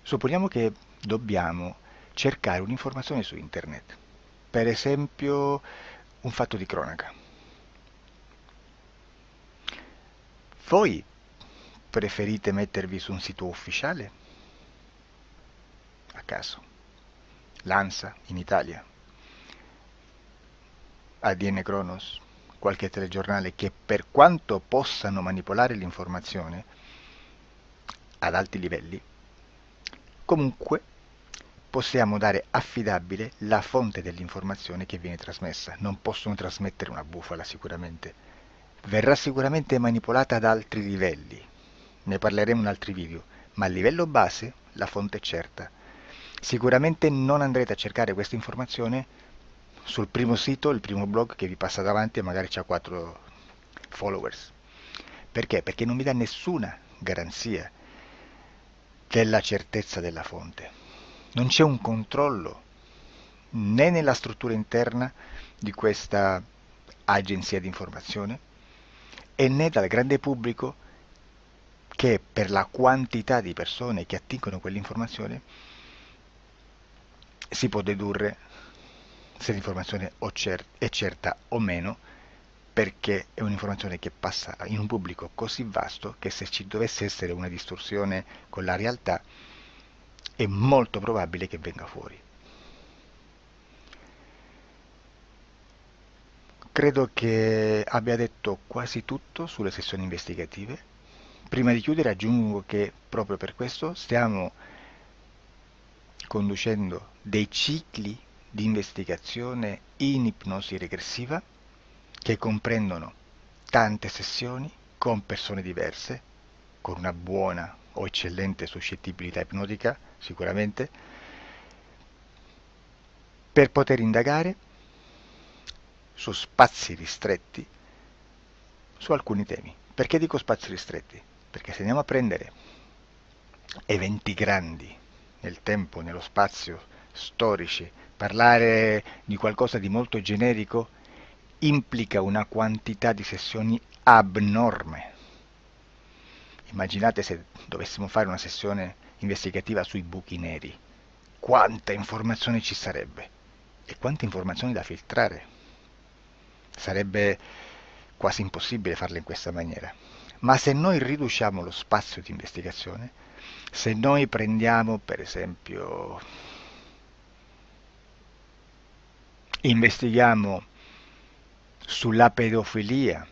Supponiamo che dobbiamo cercare un'informazione su internet, per esempio un fatto di cronaca. Voi preferite mettervi su un sito ufficiale? A caso. L'ANSA in Italia, ADN Kronos, qualche telegiornale che per quanto possano manipolare l'informazione ad alti livelli, comunque possiamo dare affidabile la fonte dell'informazione che viene trasmessa. Non possono trasmettere una bufala sicuramente. Verrà sicuramente manipolata ad altri livelli. Ne parleremo in altri video, ma a livello base la fonte è certa. Sicuramente non andrete a cercare questa informazione sul primo sito, il primo blog che vi passa davanti e magari c'ha 4 followers. Perché? Perché non vi dà nessuna garanzia della certezza della fonte. Non c'è un controllo né nella struttura interna di questa agenzia di informazione e né dal grande pubblico che per la quantità di persone che attingono quell'informazione si può dedurre se l'informazione è certa o meno, perché è un'informazione che passa in un pubblico così vasto che se ci dovesse essere una distorsione con la realtà è molto probabile che venga fuori. Credo che abbia detto quasi tutto sulle sessioni investigative. Prima di chiudere aggiungo che proprio per questo stiamo conducendo dei cicli di investigazione in ipnosi regressiva che comprendono tante sessioni con persone diverse, con una buona o eccellente suscettibilità ipnotica, sicuramente, per poter indagare su spazi ristretti su alcuni temi. Perché dico spazi ristretti? Perché se andiamo a prendere eventi grandi nel tempo, nello spazio, storici, parlare di qualcosa di molto generico implica una quantità di sessioni abnorme. Immaginate se dovessimo fare una sessione investigativa sui buchi neri, quanta informazione ci sarebbe e quante informazioni da filtrare. Sarebbe quasi impossibile farlo in questa maniera. Ma se noi riduciamo lo spazio di investigazione, se noi prendiamo per esempio, investighiamo sulla pedofilia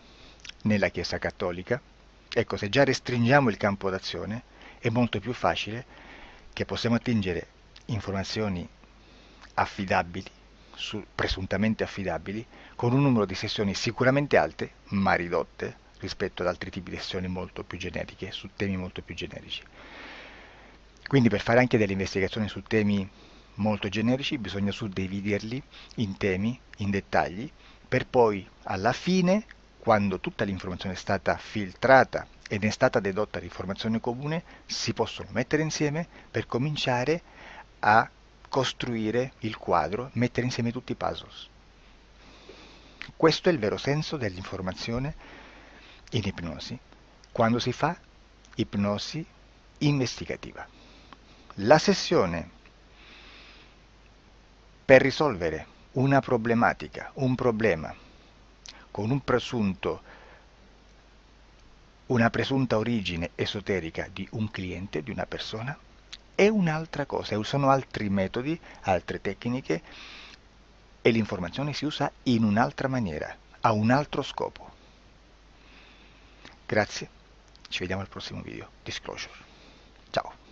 nella Chiesa Cattolica, ecco, se già restringiamo il campo d'azione, è molto più facile che possiamo attingere informazioni affidabili, presuntamente affidabili, con un numero di sessioni sicuramente alte, ma ridotte rispetto ad altri tipi di sessioni molto più generiche, su temi molto più generici. Quindi per fare anche delle investigazioni su temi molto generici bisogna suddividerli in temi, in dettagli, per poi alla fine, quando tutta l'informazione è stata filtrata ed è stata dedotta l'informazione comune, si possono mettere insieme per cominciare a costruire il quadro, mettere insieme tutti i puzzle. Questo è il vero senso dell'informazione in ipnosi, quando si fa ipnosi investigativa. La sessione per risolvere una problematica, un problema, con una presunta origine esoterica di un cliente, di una persona, è un'altra cosa, sono altri metodi, altre tecniche e l'informazione si usa in un'altra maniera, ha un altro scopo. Grazie, ci vediamo al prossimo video. Disclosure. Ciao.